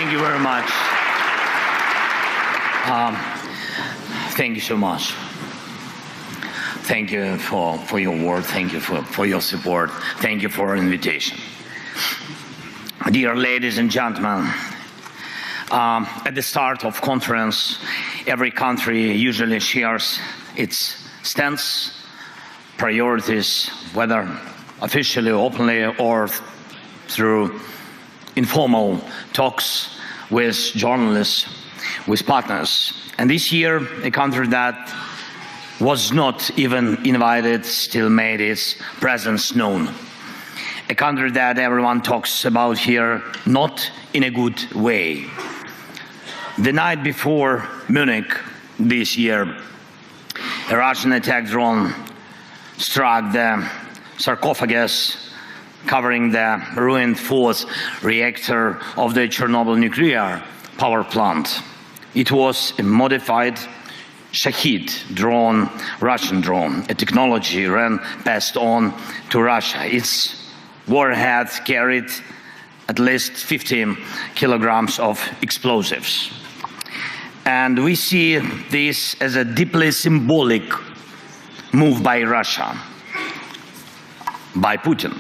Thank you very much. Thank you so much. Thank you for your word. Thank you for your support. Thank you for your invitation. Dear ladies and gentlemen, at the start of conference, every country usually shares its stance, priorities, whether officially, openly, or through informal talks with journalists, with partners. And this year, a country that was not even invited still made its presence known. A country that everyone talks about here, not in a good way. The night before Munich this year, a Russian attack drone struck the sarcophagus covering the ruined fourth reactor of the Chernobyl nuclear power plant. It was a modified Shahid drone, Russian drone, a technology passed on to Russia. Its warhead carried at least 50 kilograms of explosives. And we see this as a deeply symbolic move by Russia, by Putin.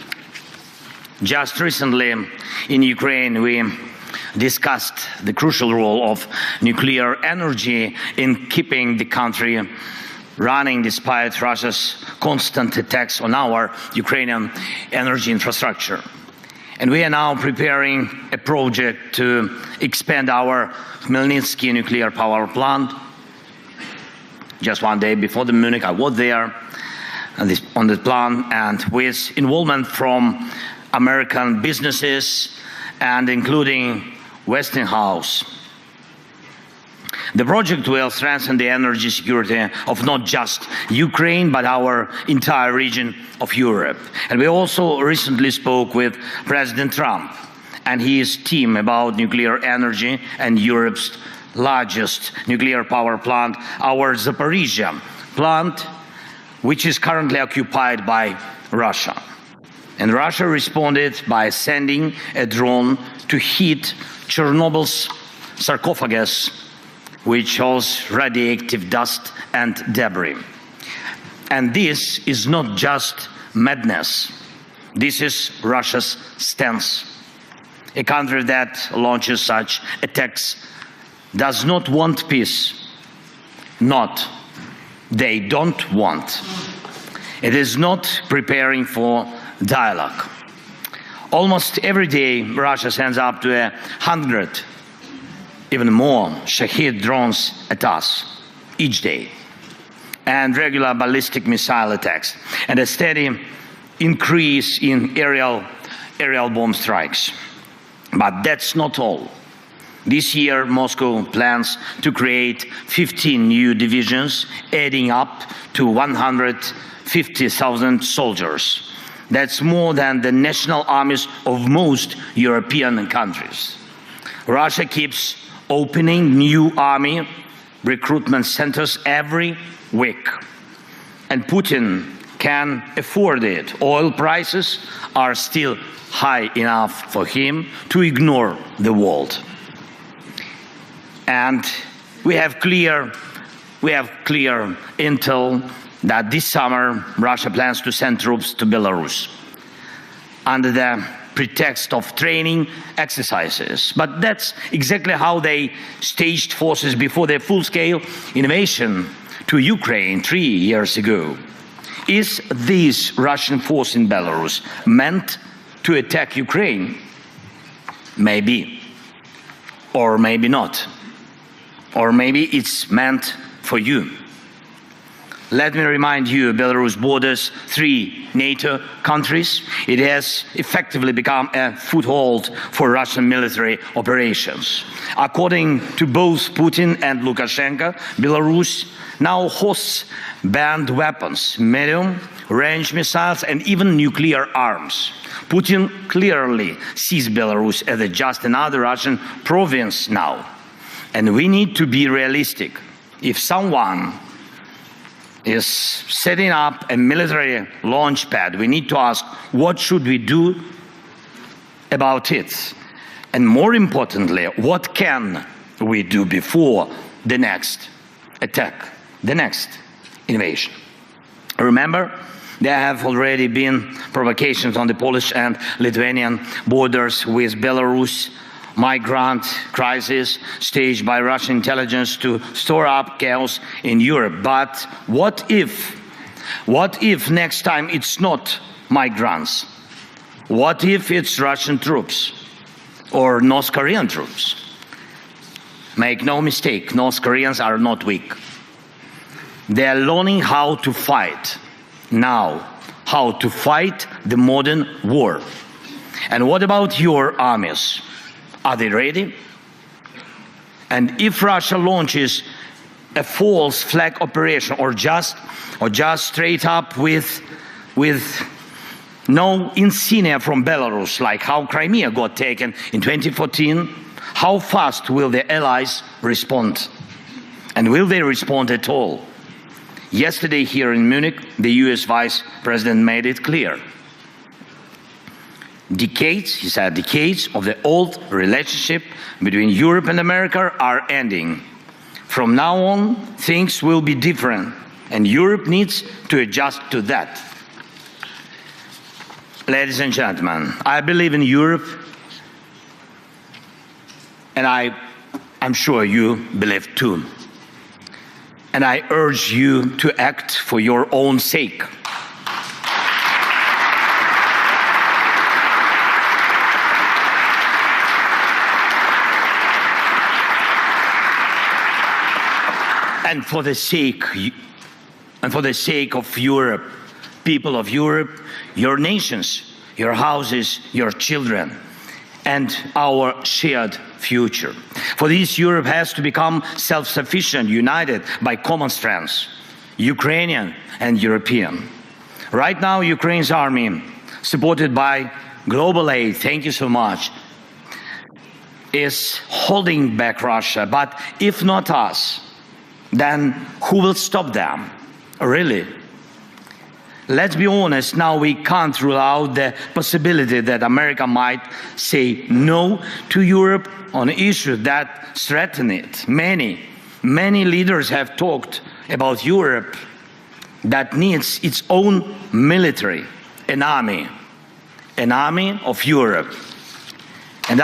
Just recently in Ukraine, we discussed the crucial role of nuclear energy in keeping the country running despite Russia's constant attacks on our Ukrainian energy infrastructure. And we are now preparing a project to expand our Khmelnytsky nuclear power plant. Just one day before the Munich, I was there on the plant, and with involvement from American businesses and including Westinghouse. The project will strengthen the energy security of not just Ukraine, but our entire region of Europe. And we also recently spoke with President Trump and his team about nuclear energy and Europe's largest nuclear power plant, our Zaporizhzhia plant, which is currently occupied by Russia. And Russia responded by sending a drone to hit Chernobyl's sarcophagus, which shows radioactive dust and debris. And this is not just madness. This is Russia's stance. A country that launches such attacks does not want peace. They don't want. It is not preparing for dialogue. Almost every day, Russia sends up to 100, even more, Shahid drones at us each day, and regular ballistic missile attacks, and a steady increase in aerial bomb strikes. But that's not all. This year, Moscow plans to create 15 new divisions, adding up to 150,000 soldiers. That's more than the national armies of most European countries. Russia keeps opening new army recruitment centers every week. And Putin can afford it. Oil prices are still high enough for him to ignore the world. And we have clear intel that this summer Russia plans to send troops to Belarus under the pretext of training exercises. But that's exactly how they staged forces before their full-scale invasion to Ukraine 3 years ago. Is this Russian force in Belarus meant to attack Ukraine? Maybe. Or maybe not. Or maybe it's meant for you. Let me remind you, Belarus borders 3 NATO countries. It has effectively become a foothold for Russian military operations. According to both Putin and Lukashenko, Belarus now hosts banned weapons, medium-range missiles, and even nuclear arms. Putin clearly sees Belarus as just another Russian province now. And we need to be realistic. If someone is setting up a military launch pad, we need to ask, what should we do about it? And more importantly, what can we do before the next attack, the next invasion? Remember, there have already been provocations on the Polish and Lithuanian borders with Belarus, migrant crisis staged by Russian intelligence to store up chaos in Europe. But what if next time it's not migrants? What if it's Russian troops or North Korean troops? Make no mistake, North Koreans are not weak. They are learning how to fight now, how to fight the modern war. And what about your armies? Are they ready? And if Russia launches a false flag operation or just straight up with no insignia from Belarus, like how Crimea got taken in 2014, how fast will the allies respond? And will they respond at all? Yesterday here in Munich, the US Vice President made it clear. Decades, he said, decades of the old relationship between Europe and America are ending. From now on, things will be different, and Europe needs to adjust to that. Ladies and gentlemen, I believe in Europe, and I'm sure you believe too. And I urge you to act for your own sake. And for the sake of Europe, people of Europe, your nations, your houses, your children, and our shared future. For this, Europe has to become self-sufficient, united by common strengths, Ukrainian and European. Right now, Ukraine's army, supported by global aid, thank you so much, is holding back Russia. But if not us, then who will stop them? Really? Let's be honest, now we can't rule out the possibility that America might say no to Europe on issues that threaten it. Many leaders have talked about Europe that needs its own military, an army of Europe. And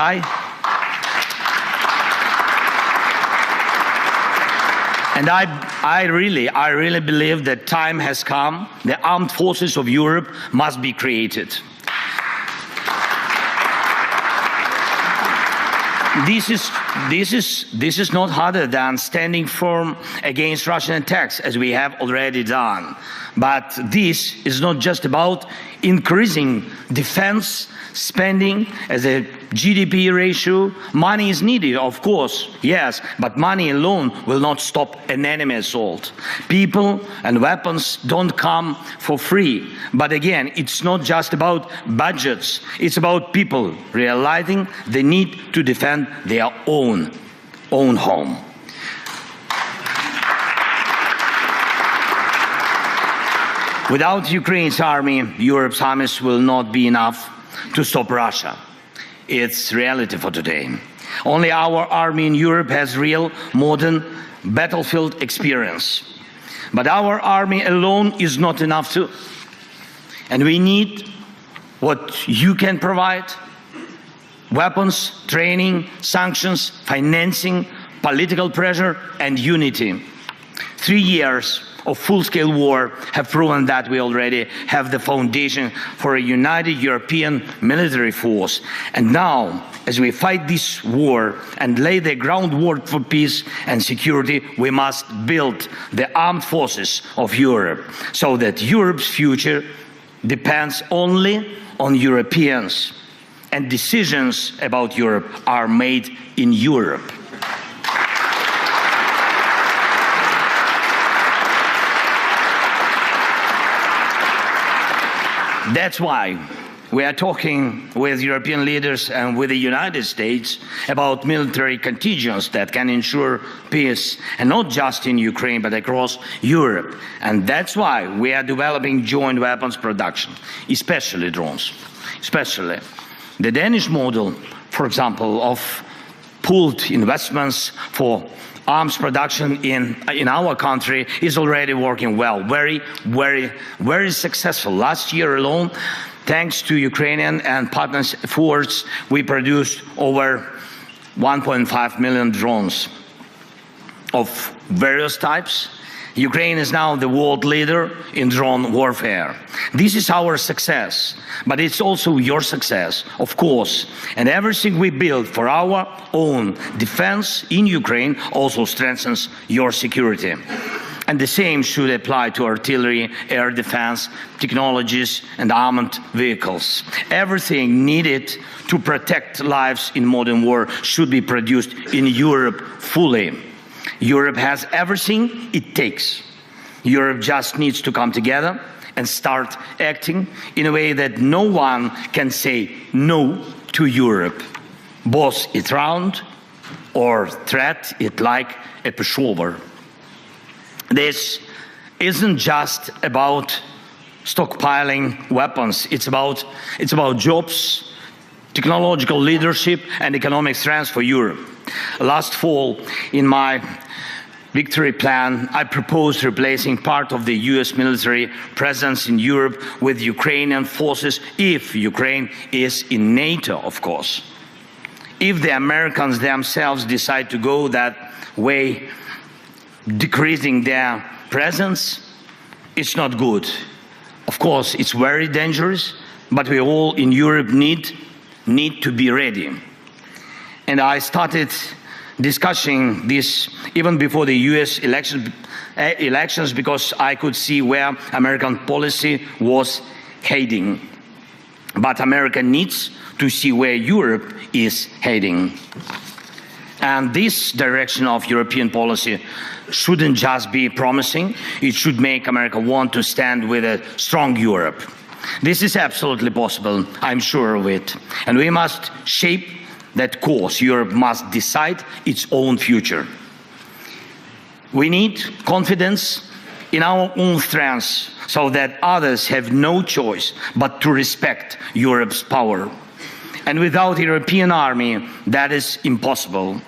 I really believe that time has come. The armed forces of Europe must be created. This is not harder than standing firm against Russian attacks, as we have already done. But this is not just about increasing defense spending as a GDP ratio. Money is needed, of course, yes, but money alone will not stop an enemy assault. People and weapons don't come for free. But again, it's not just about budgets. It's about people realizing the need to defend their own home. Without Ukraine's army, Europe's armies will not be enough to stop Russia. It's reality for today. Only our army in Europe has real modern battlefield experience. But our army alone is not enough too. And we need what you can provide: weapons, training, sanctions, financing, political pressure, and unity. 3 years of full-scale war have proven that we already have the foundation for a united European military force. And now, as we fight this war and lay the groundwork for peace and security, we must build the armed forces of Europe so that Europe's future depends only on Europeans, and decisions about Europe are made in Europe. That's why we are talking with European leaders and with the United States about military contingents that can ensure peace, and not just in Ukraine, but across Europe. And that's why we are developing joint weapons production, especially drones. Especially the Danish model for example, of pooled investments for arms production in our country is already working well, very successful. Last year alone, thanks to Ukrainian and partners' efforts, we produced over 1.5 million drones of various types. Ukraine is now the world leader in drone warfare. This is our success, but it's also your success, of course. And everything we build for our own defense in Ukraine also strengthens your security. And the same should apply to artillery, air defense, technologies, and armored vehicles. Everything needed to protect lives in modern war should be produced in Europe fully. Europe has everything it takes. Europe just needs to come together and start acting in a way that no one can say no to Europe, boss it round or threat it like a pushover. This isn't just about stockpiling weapons. It's about jobs, technological leadership, and economic strength for Europe. Last fall, in my victory plan, I proposed replacing part of the US military presence in Europe with Ukrainian forces if Ukraine is in NATO, of course. If the Americans themselves decide to go that way, decreasing their presence, it's not good. Of course, it's very dangerous, but we all in Europe need to be ready. And I started discussing this even before the US elections because I could see where American policy was heading. But America needs to see where Europe is heading. And this direction of European policy shouldn't just be promising, it should make America want to stand with a strong Europe. This is absolutely possible, I'm sure of it. And we must shape that course. Europe must decide its own future. We need confidence in our own strengths so that others have no choice but to respect Europe's power. And without a European army, that is impossible.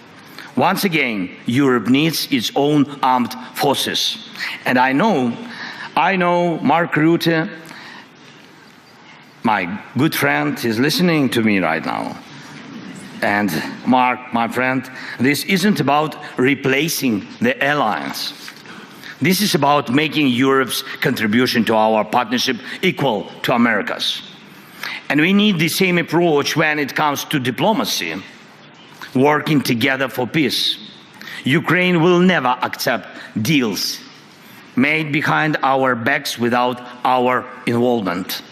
Once again, Europe needs its own armed forces. And I know Mark Rutte, my good friend, is listening to me right now. And Mark, my friend, this isn't about replacing the alliance. This is about making Europe's contribution to our partnership equal to America's. And we need the same approach when it comes to diplomacy, working together for peace. Ukraine will never accept deals made behind our backs without our involvement.